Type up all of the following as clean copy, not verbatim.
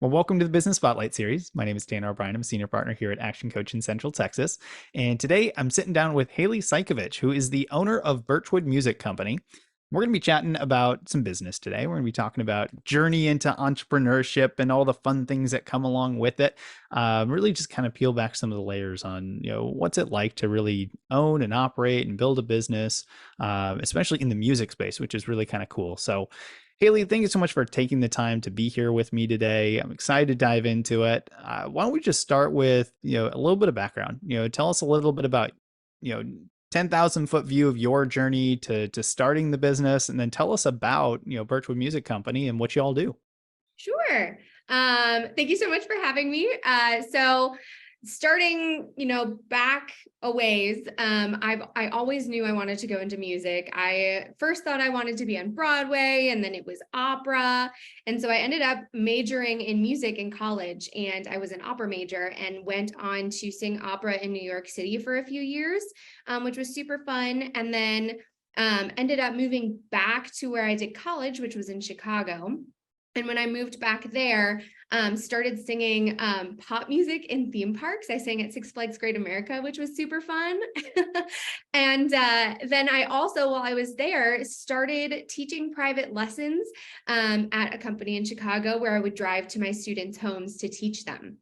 Well, welcome to the Business Spotlight series. My name is Dan O'Brien. I'm a senior partner here at Action Coach in Central Texas. And today I'm sitting down with Haley Szajkovics, who is the owner of Birchwood Music Company. We're going to be chatting about some business today. We're going to be talking about journey into entrepreneurship and all the fun things that come along with it. Really just kind of peel back some of the layers on, what's it like to really own and operate and build a business, especially in the music space, which is really kind of cool. So Haley, thank you so much for taking the time to be here with me today. I'm excited to dive into it. Why don't we just start with, a little bit of background, tell us a little bit about, you know, 10,000 foot view of your journey to starting the business, and then tell us about, Birchwood Music Company and what you all do. Sure. Thank you so much for having me. So starting, back a ways, I always knew I wanted to go into music. I first thought I wanted to be on Broadway, and then it was opera. And so I ended up majoring in music in college, and I was an opera major and went on to sing opera in New York City for a few years, which was super fun. And then ended up moving back to where I did college, which was in Chicago. And when I moved back there, started singing pop music in theme parks. I sang at Six Flags Great America, which was super fun. And then I also, while I was there, started teaching private lessons at a company in Chicago where I would drive to my students' homes to teach them.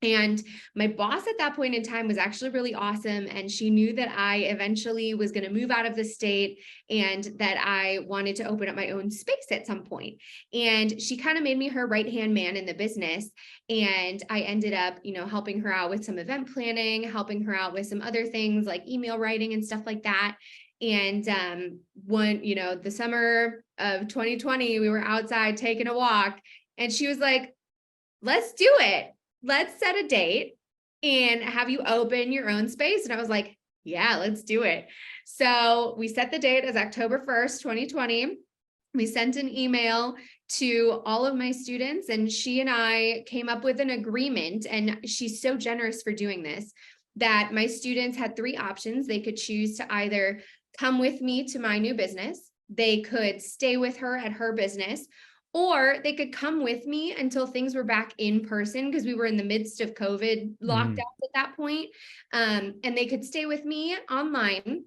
And my boss at that point in time was actually really awesome. And she knew that I eventually was going to move out of the state and that I wanted to open up my own space at some point. And she kind of made me her right-hand man in the business. And I ended up, helping her out with some event planning, helping her out with some other things like email writing and stuff like that. And the summer of 2020, we were outside taking a walk, and she was like, "Let's do it. Let's set a date and have you open your own space." And I was like, yeah, let's do it. So we set the date as October 1st, 2020. We sent an email to all of my students, and she and I came up with an agreement. And she's so generous for doing this, that my students had three options. They could choose to either come with me to my new business, they could stay with her at her business, or they could come with me until things were back in person, because we were in the midst of COVID lockdowns at that point. And they could stay with me online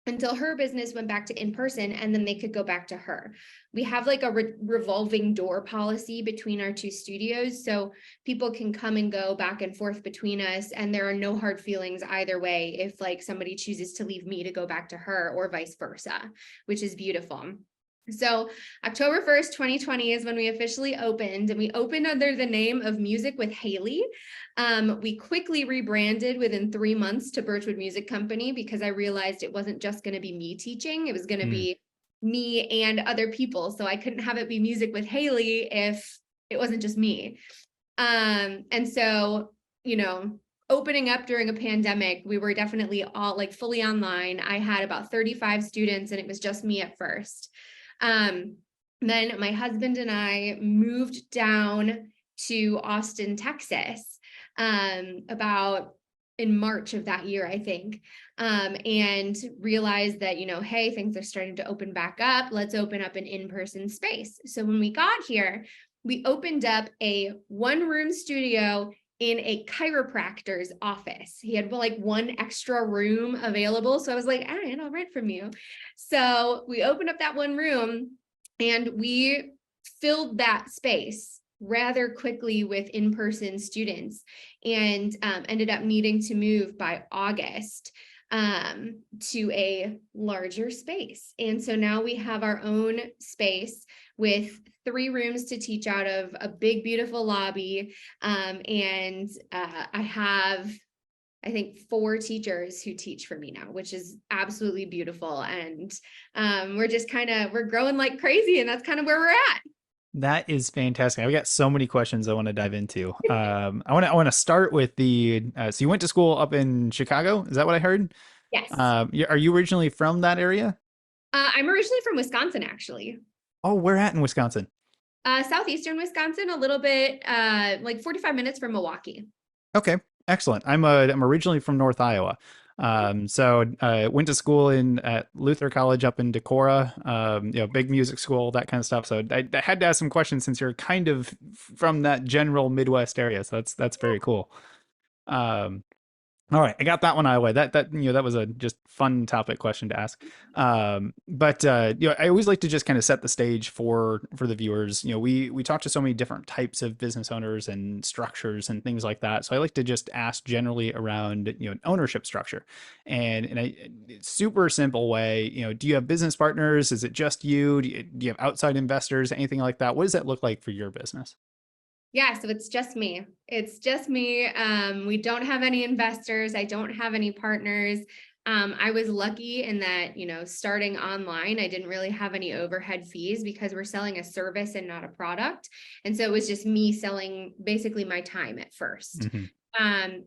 until her business went back to in person, and then they could go back to her. We have like a revolving door policy between our two studios, so people can come and go back and forth between us, and there are no hard feelings either way if like somebody chooses to leave me to go back to her, or vice versa, which is beautiful. So October 1st, 2020 is when we officially opened, and we opened under the name of Music with Haley. We quickly rebranded within 3 months to Birchwood Music Company, because I realized it wasn't just going to be me teaching, it was going to be me and other people. So I couldn't have it be Music with Haley if it wasn't just me. And so, opening up during a pandemic, we were definitely all like fully online. I had about 35 students, and it was just me at first. Then my husband and I moved down to Austin, Texas, about in March of that year, I think, and realized that, hey, things are starting to open back up. Let's open up an in-person space. So when we got here, we opened up a one-room studio in a chiropractor's office. He had like one extra room available. So I was like, all right, I'll rent from you. So we opened up that one room, and we filled that space rather quickly with in-person students, and ended up needing to move by August to a larger space. And so now we have our own space with 3 rooms to teach out of, a big, beautiful lobby. And I have, I think, 4 teachers who teach for me now, which is absolutely beautiful. And we're just we're growing like crazy, and that's kind of where we're at. That is fantastic. I've got so many questions I want to dive into. I want to start with so you went to school up in Chicago. Is that what I heard? Yes. Are you originally from that area? I'm originally from Wisconsin, actually. Oh, where at in Wisconsin? Southeastern Wisconsin, a little bit, like 45 minutes from Milwaukee. Okay, excellent. I'm originally from North Iowa. Went to school at Luther College up in Decorah, big music school, that kind of stuff. So I had to ask some questions since you're kind of from that general Midwest area. So that's very cool. Um, all right, I got that one out of the way. That was a just fun topic question to ask. I always like to just kind of set the stage for the viewers. We talk to so many different types of business owners and structures and things like that. So I like to just ask generally around an ownership structure, and in a super simple way. Do you have business partners? Is it just you? Do you have outside investors? Anything like that? What does that look like for your business? Yeah, so it's just me. It's just me. We don't have any investors. I don't have any partners. I was lucky in that, starting online, I didn't really have any overhead fees because we're selling a service and not a product. And so it was just me selling basically my time at first. Mm-hmm.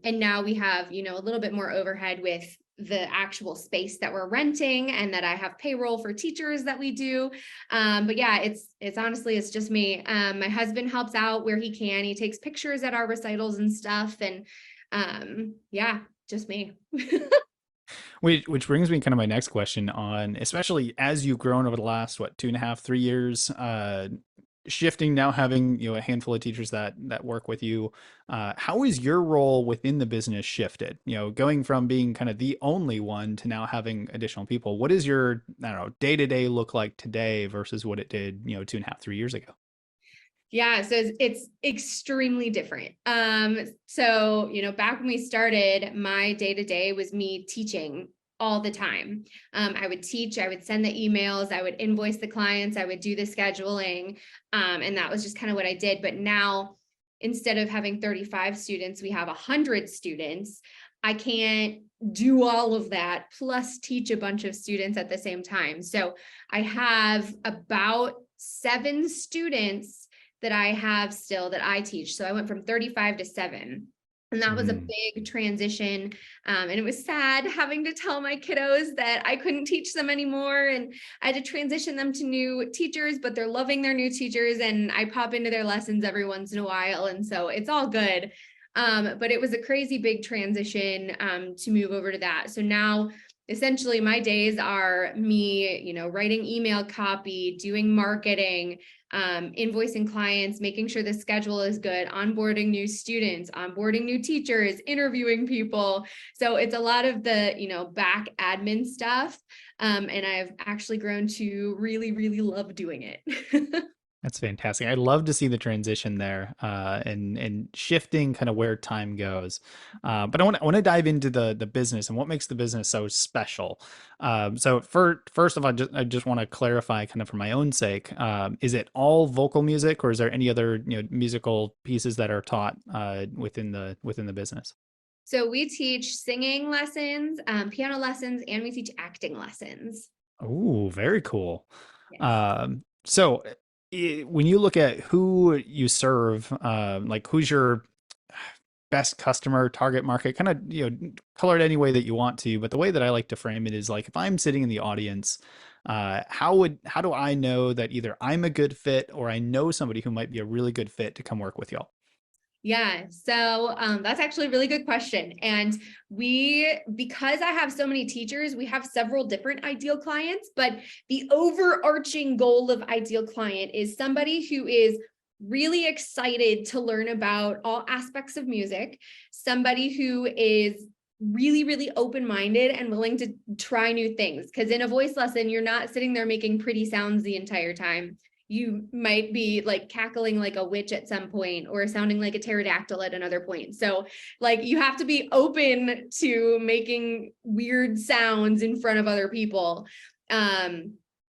And now we have, a little bit more overhead with the actual space that we're renting, and that I have payroll for teachers that we do. But yeah, it's honestly, it's just me. My husband helps out where he can. He takes pictures at our recitals and stuff. And yeah, just me. Which brings me kind of my next question on, especially as you've grown over the last, 2.5, 3 years, shifting now, having, a handful of teachers that work with you. How is your role within the business shifted? Going from being kind of the only one to now having additional people. What does your, I don't know, day-to-day look like today versus what it did, 2.5, 3 years ago? Yeah, so it's extremely different. So, back when we started, my day-to-day was me teaching all the time. I would teach, I would send the emails, I would invoice the clients, I would do the scheduling. And that was just kind of what I did. But now, instead of having 35 students, we have 100 students. I can't do all of that, plus teach a bunch of students at the same time. So I have about 7 students that I have still that I teach. So I went from 35 to 7. And that was a big transition. And it was sad having to tell my kiddos that I couldn't teach them anymore. And I had to transition them to new teachers, but they're loving their new teachers. And I pop into their lessons every once in a while. And so it's all good. But it was a crazy big transition to move over to that. So now, essentially, my days are me, writing email copy, doing marketing, invoicing clients, making sure the schedule is good, onboarding new students, onboarding new teachers, interviewing people. So it's a lot of the, back admin stuff. And I've actually grown to really, really love doing it. That's fantastic. I love to see the transition there, and shifting kind of where time goes. But I want to dive into the business and what makes the business so special. First of all, I just want to clarify, kind of for my own sake, is it all vocal music, or is there any other musical pieces that are taught within the business? So we teach singing lessons, piano lessons, and we teach acting lessons. Oh, very cool. Yes. When you look at who you serve, like who's your best customer target market, kind of, color it any way that you want to, but the way that I like to frame it is like, if I'm sitting in the audience, how do I know that either I'm a good fit or I know somebody who might be a really good fit to come work with y'all? Yeah, so that's actually a really good question. And because I have so many teachers, we have several different ideal clients, but the overarching goal of ideal client is somebody who is really excited to learn about all aspects of music, somebody who is really, really open-minded and willing to try new things. Because in a voice lesson, you're not sitting there making pretty sounds the entire time. You might be like cackling like a witch at some point, or sounding like a pterodactyl at another point. So like, you have to be open to making weird sounds in front of other people.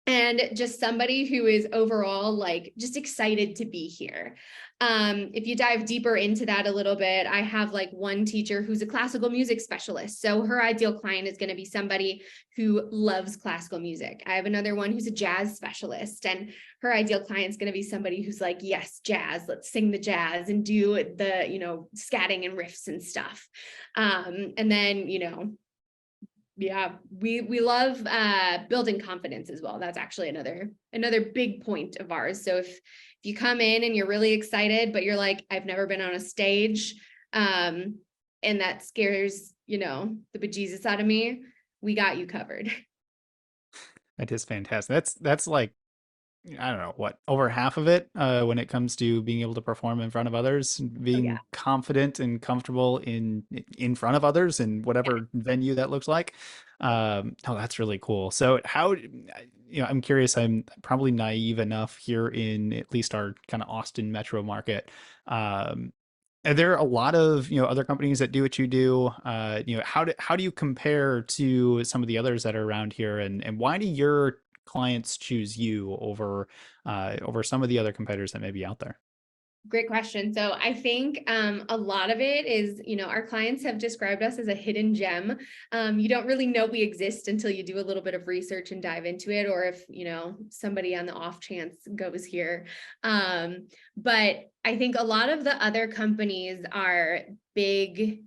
And just somebody who is overall like just excited to be here. If you dive deeper into that a little bit, I have like one teacher who's a classical music specialist. So her ideal client is going to be somebody who loves classical music. I have another one who's a jazz specialist, and her ideal client is going to be somebody who's like, yes, jazz, let's sing the jazz and do the, scatting and riffs and stuff. And then, yeah, we love building confidence as well. That's actually another big point of ours. So if you come in and you're really excited, but you're like, I've never been on a stage, and that scares the bejesus out of me, we got you covered. That is fantastic. That's like, I don't know what, over half of it when it comes to being able to perform in front of others, Oh yeah. being confident and comfortable in front of others in Yeah. whatever venue that looks like. Oh, that's really cool. So how, I'm curious, I'm probably naive enough here in at least our kind of Austin metro market. Um, are there a lot of, other companies that do what you do? How do you compare to some of the others that are around here, and why do your clients choose you over some of the other competitors that may be out there? Great question. So I think a lot of it is, our clients have described us as a hidden gem. You don't really know we exist until you do a little bit of research and dive into it, or if, somebody on the off chance goes here. But I think a lot of the other companies are big,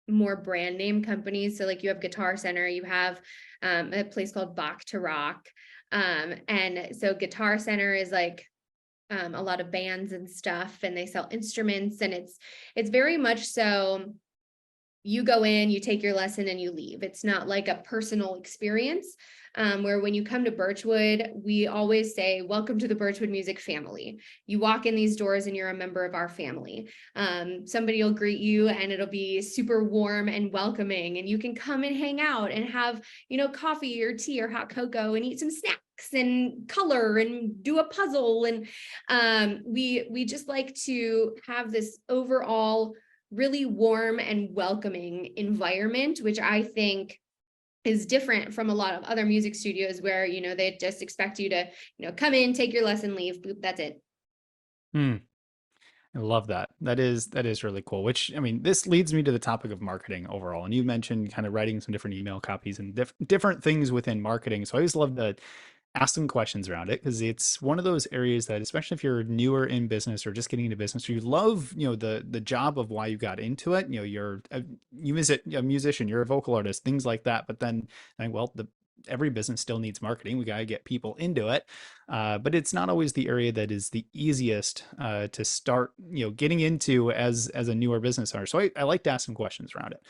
more brand name companies. So like you have Guitar Center, you have a place called Bach to Rock. And so Guitar Center is like a lot of bands and stuff, and they sell instruments, and it's very much so you go in, you take your lesson, and you leave. It's not like a personal experience. Where when you come to Birchwood, we always say, welcome to the Birchwood Music family. You walk in these doors and you're a member of our family. Somebody will greet you and it'll be super warm and welcoming, and you can come and hang out and have, coffee or tea or hot cocoa and eat some snacks and color and do a puzzle. And we just like to have this overall really warm and welcoming environment, which I think is different from a lot of other music studios where, they just expect you to, come in, take your lesson, leave, boop, that's it. Hmm. I love that. That is really cool. Which, I mean, this leads me to the topic of marketing overall. And you mentioned kind of writing some different email copies and different things within marketing. So I always love to ask some questions around it, because it's one of those areas that, especially if you're newer in business or just getting into business, you love, the job of why you got into it. You visit a musician, you're a vocal artist, things like that. But then, well, every business still needs marketing. We got to get people into it. But it's not always the area that is the easiest to start, getting into as a newer business owner. So I like to ask some questions around it.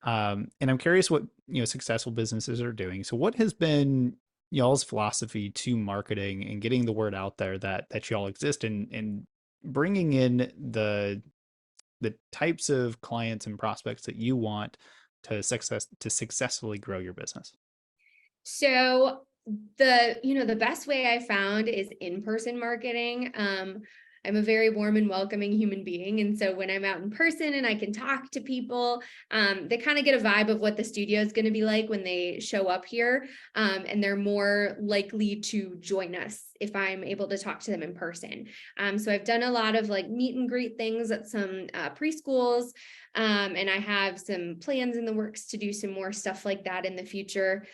And I'm curious what, successful businesses are doing. So what has been y'all's philosophy to marketing and getting the word out there that y'all exist, and bringing in the types of clients and prospects that you want to successfully grow your business? So the best way I found is in-person marketing. I'm a very warm and welcoming human being. And so when I'm out in person and I can talk to people, they kind of get a vibe of what the studio is going to be like when they show up here. And they're more likely to join us if I'm able to talk to them in person. So I've done a lot of like meet and greet things at some preschools. And I have some plans in the works to do some more stuff like that in the future.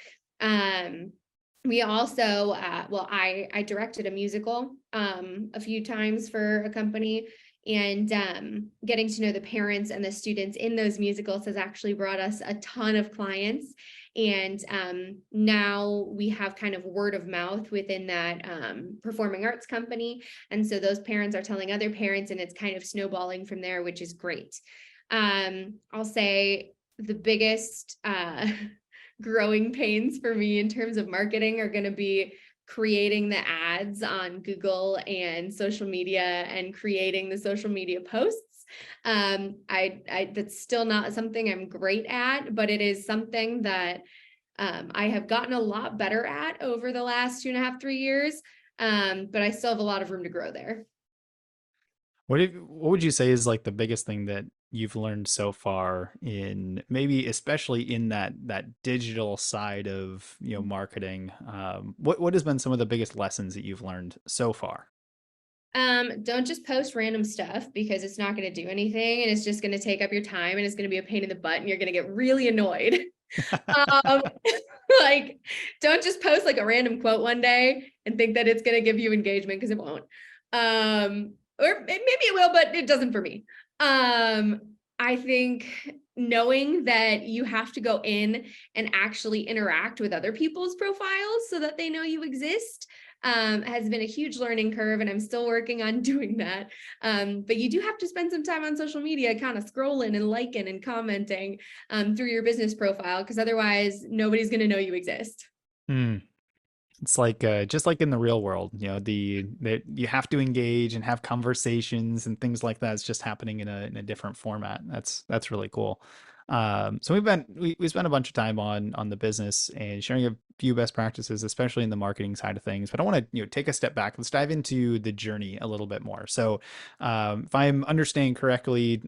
We also, I directed a musical a few times for a company, and getting to know the parents and the students in those musicals has actually brought us a ton of clients. And now we have kind of word of mouth within that performing arts company. And so those parents are telling other parents, and it's kind of snowballing from there, which is great. I'll say the biggest growing pains for me in terms of marketing are going to be creating the ads on Google and social media and creating the social media posts. That's still not something I'm great at, but it is something that I have gotten a lot better at over the last 2.5, 3 years. But I still have a lot of room to grow there. What would you say is like the biggest thing that you've learned so far, in maybe especially in that digital side of, marketing? What has been some of the biggest lessons that you've learned so far? Don't just post random stuff, because it's not going to do anything, and it's just going to take up your time, and it's going to be a pain in the butt, and you're going to get really annoyed. um, like, don't just post like a random quote one day and think that it's going to give you engagement, because it won't. Or maybe it will, but it doesn't for me. I think knowing that you have to go in and actually interact with other people's profiles so that they know you exist has been a huge learning curve, and I'm still working on doing that. But you do have to spend some time on social media kind of scrolling and liking and commenting through your business profile, because otherwise nobody's going to know you exist. Mm. It's like just like in the real world, that you have to engage and have conversations and things like that. It's just happening in a different format. That's really cool. So we spent a bunch of time on the business and sharing a few best practices, especially in the marketing side of things. But I want to take a step back. Let's dive into the journey a little bit more. So if I'm understanding correctly,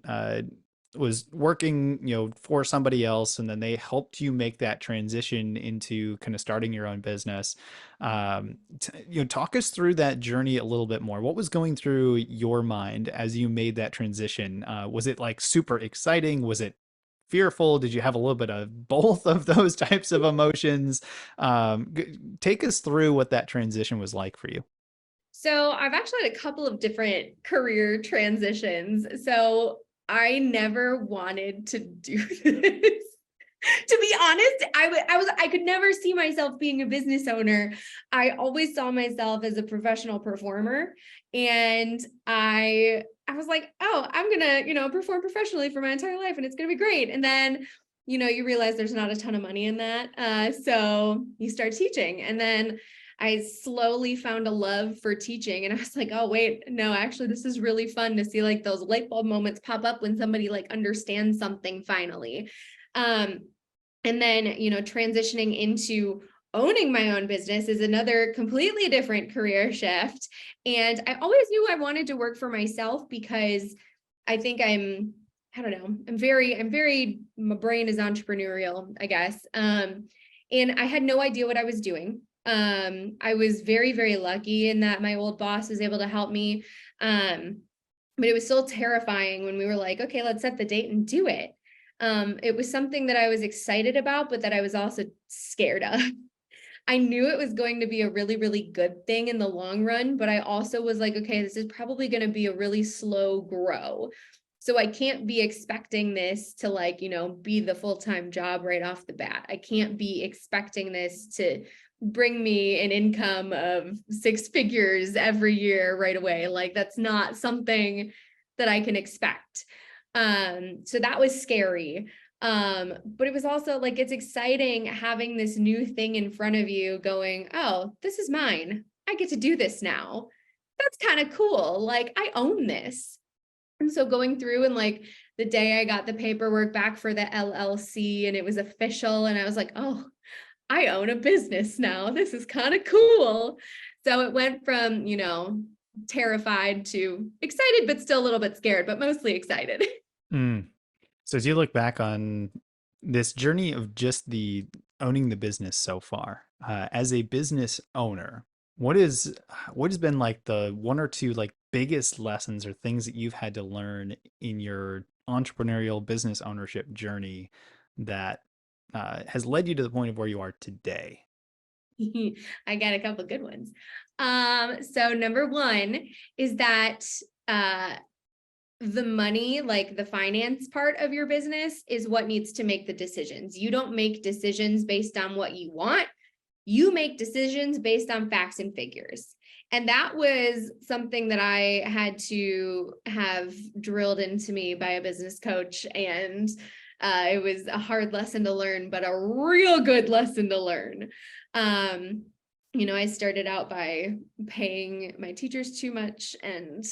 was working for somebody else, and then they helped you make that transition into kind of starting your own business. Talk us through that journey a little bit more. What was going through your mind as you made that transition? Was it like super exciting? Was it fearful? Did you have a little bit of both of those types of emotions? Take us through what that transition was like for you. So I've actually had a couple of different career transitions. So I never wanted to do this. To be honest, I could never see myself being a business owner. I always saw myself as a professional performer. And I was like, oh, I'm gonna, perform professionally for my entire life, and it's gonna be great. And then, you realize there's not a ton of money in that. So you start teaching. And then I slowly found a love for teaching, and I was like, oh, wait, no, actually, this is really fun to see like those light bulb moments pop up when somebody like understands something finally. And then, transitioning into owning my own business is another completely different career shift. And I always knew I wanted to work for myself, because I think I don't know, my brain is entrepreneurial, I guess. And I had no idea what I was doing. I was very, very lucky in that my old boss was able to help me. But it was still terrifying when we were like, okay, let's set the date and do it. It was something that I was excited about, but that I was also scared of. I knew it was going to be a really, really good thing in the long run, but I also was like, okay, this is probably going to be a really slow grow. So I can't be expecting this to be the full-time job right off the bat. I can't be expecting this to bring me an income of 6 figures every year right away. Like, that's not something that I can expect. So that was scary. But it was also like, it's exciting having this new thing in front of you going, oh, this is mine. I get to do this now. That's kind of cool. Like, I own this. And so going through and like the day I got the paperwork back for the LLC and it was official, and I was like, oh, I own a business now. This is kind of cool. So it went from, terrified to excited, but still a little bit scared, but mostly excited. Mm. So as you look back on this journey of just the owning the business so far, as a business owner, what has been like the one or two like biggest lessons or things that you've had to learn in your entrepreneurial business ownership journey that has led you to the point of where you are today? I got a couple good ones. So number one is that the money, like the finance part of your business, is what needs to make the decisions. You don't make decisions based on what you want. You make decisions based on facts and figures. And that was something that I had to have drilled into me by a business coach. And it was a hard lesson to learn, but a real good lesson to learn. I started out by paying my teachers too much, and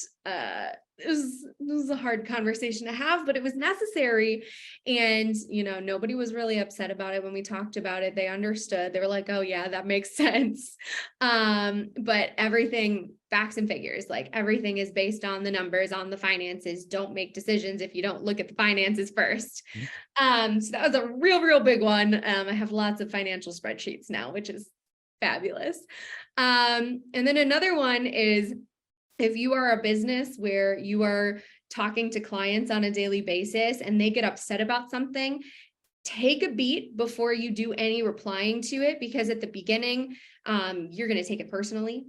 it was a hard conversation to have, but it was necessary. And, nobody was really upset about it when we talked about it. They understood. They were like, oh yeah, that makes sense. But everything, facts and figures, like everything is based on the numbers, on the finances. Don't make decisions if you don't look at the finances first. So that was a real, real big one. I have lots of financial spreadsheets now, which is fabulous. And then another one is, if you are a business where you are talking to clients on a daily basis and they get upset about something, take a beat before you do any replying to it, because at the beginning, you're going to take it personally,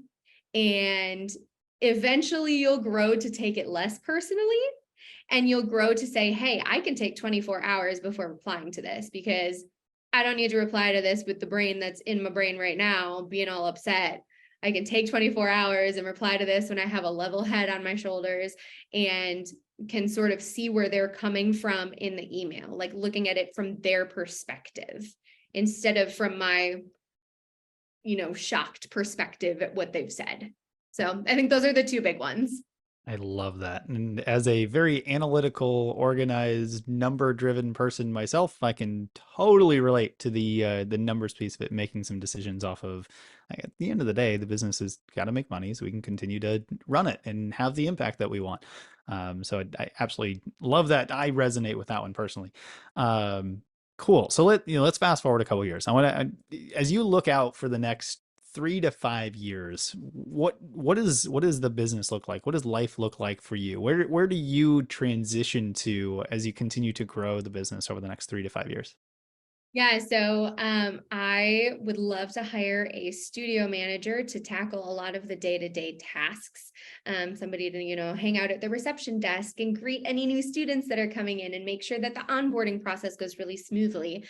and eventually you'll grow to take it less personally. And you'll grow to say, hey, I can take 24 hours before replying to this because I don't need to reply to this with the brain that's in my brain right now, being all upset. I can take 24 hours and reply to this when I have a level head on my shoulders and can sort of see where they're coming from in the email, like looking at it from their perspective instead of from my, shocked perspective at what they've said. So I think those are the two big ones. I love that. And as a very analytical, organized, number-driven person myself, I can totally relate to the numbers piece of it, making some decisions off of, like, at the end of the day, the business has got to make money so we can continue to run it and have the impact that we want. So I absolutely love that. I resonate with that one personally. Cool. So let's fast forward a couple years. As you look out for the next 3 to 5 years, what does the business look like? What does life look like for you? Where do you transition to as you continue to grow the business over the next 3 to 5 years? Yeah, so I would love to hire a studio manager to tackle a lot of the day-to-day tasks. Somebody to, hang out at the reception desk and greet any new students that are coming in and make sure that the onboarding process goes really smoothly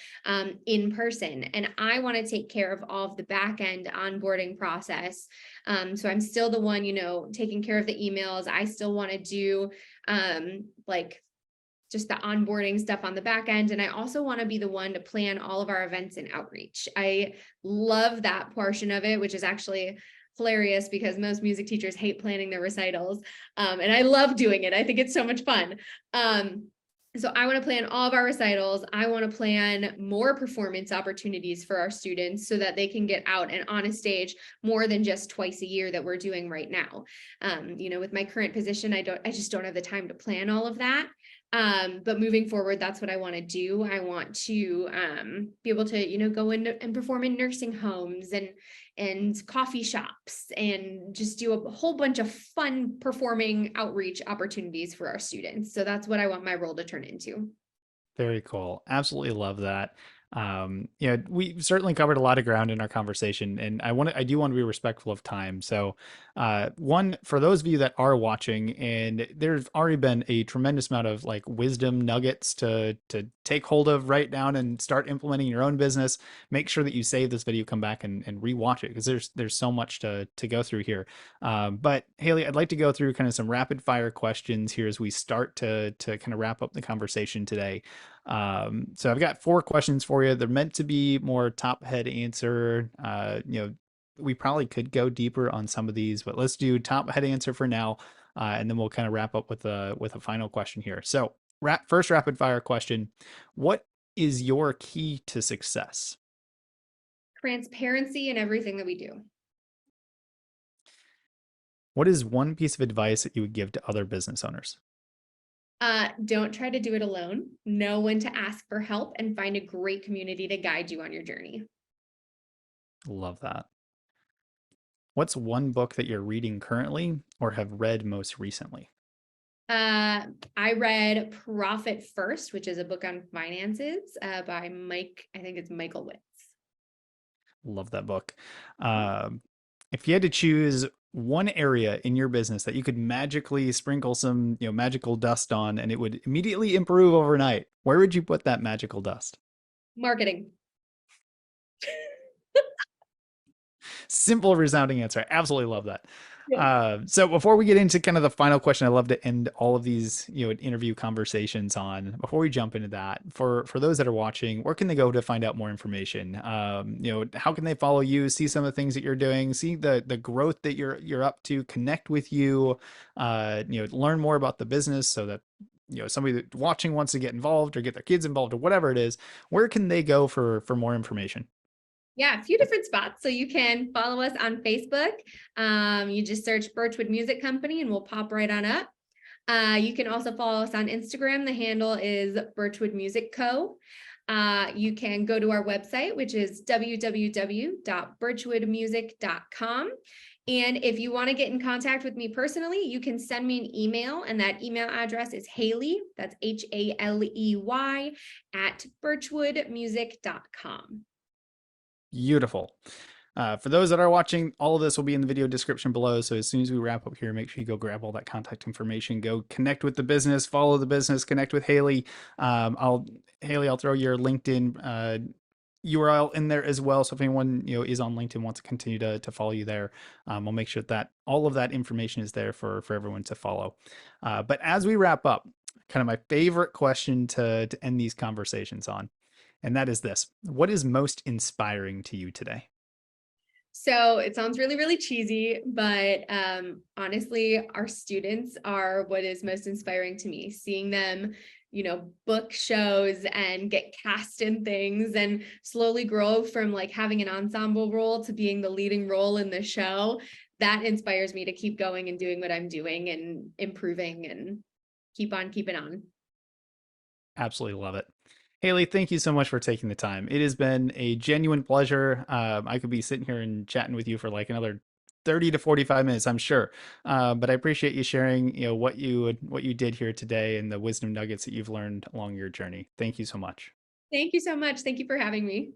in person. And I want to take care of all of the back-end onboarding process. So I'm still the one, taking care of the emails. I still want to do just the onboarding stuff on the back end. And I also want to be the one to plan all of our events and outreach. I love that portion of it, which is actually hilarious because most music teachers hate planning their recitals. And I love doing it. I think it's so much fun. So I want to plan all of our recitals. I want to plan more performance opportunities for our students so that they can get out and on a stage more than just twice a year that we're doing right now. With my current position, I just don't have the time to plan all of that. But moving forward, that's what I want to do. I want to be able to, go in and perform in nursing homes and coffee shops and just do a whole bunch of fun performing outreach opportunities for our students. So that's what I want my role to turn into. Very cool. Absolutely love that. We certainly covered a lot of ground in our conversation, and I do want to be respectful of time. So, one, for those of you that are watching, and there's already been a tremendous amount of like wisdom nuggets to take hold of, write down, and start implementing your own business. Make sure that you save this video, come back and rewatch it because there's so much to go through here. But Haley, I'd like to go through kind of some rapid fire questions here as we start to kind of wrap up the conversation today. So I've got 4 questions for you. They're meant to be more top head answer. We probably could go deeper on some of these, but let's do top head answer for now. And then we'll kind of wrap up with a final question here. So first rapid fire question. What is your key to success? Transparency in everything that we do. What is one piece of advice that you would give to other business owners? Don't try to do it alone. Know when to ask for help and find a great community to guide you on your journey. Love that. What's one book that you're reading currently or have read most recently? I read Profit First, which is a book on finances by I think it's Michael Witz. Love that book. If you had to choose one area in your business that you could magically sprinkle some, magical dust on and it would immediately improve overnight, where would you put that magical dust? Marketing. Simple, resounding answer. I absolutely love that. Yeah. So before we get into kind of the final question, I love to end all of these, interview conversations on, before we jump into that, for those that are watching, where can they go to find out more information? How can they follow you, see some of the things that you're doing, see the growth that you're up to, connect with you, learn more about the business so that, somebody that watching wants to get involved or get their kids involved or whatever it is, where can they go for more information? Yeah, a few different spots. So you can follow us on Facebook. You just search Birchwood Music Company and we'll pop right on up. You can also follow us on Instagram. The handle is Birchwood Music Co. You can go to our website, which is www.birchwoodmusic.com. And if you want to get in contact with me personally, you can send me an email, and that email address is Haley, that's Haley, @ birchwoodmusic.com. Beautiful. For those that are watching, all of this will be in the video description below. So as soon as we wrap up here, make sure you go grab all that contact information, go connect with the business, follow the business, connect with Haley. I'll throw your LinkedIn URL in there as well. So if anyone is on LinkedIn, wants to continue to follow you there, I'll make sure that all of that information is there for everyone to follow. But as we wrap up, kind of my favorite question to end these conversations on, and that is this: what is most inspiring to you today? So it sounds really, really cheesy, but honestly, our students are what is most inspiring to me. Seeing them, book shows and get cast in things and slowly grow from like having an ensemble role to being the leading role in the show. That inspires me to keep going and doing what I'm doing and improving and keep on keeping on. Absolutely love it. Haley, thank you so much for taking the time. It has been a genuine pleasure. I could be sitting here and chatting with you for like another 30 to 45 minutes, I'm sure. But I appreciate you sharing, what you did here today and the wisdom nuggets that you've learned along your journey. Thank you so much. Thank you so much. Thank you for having me.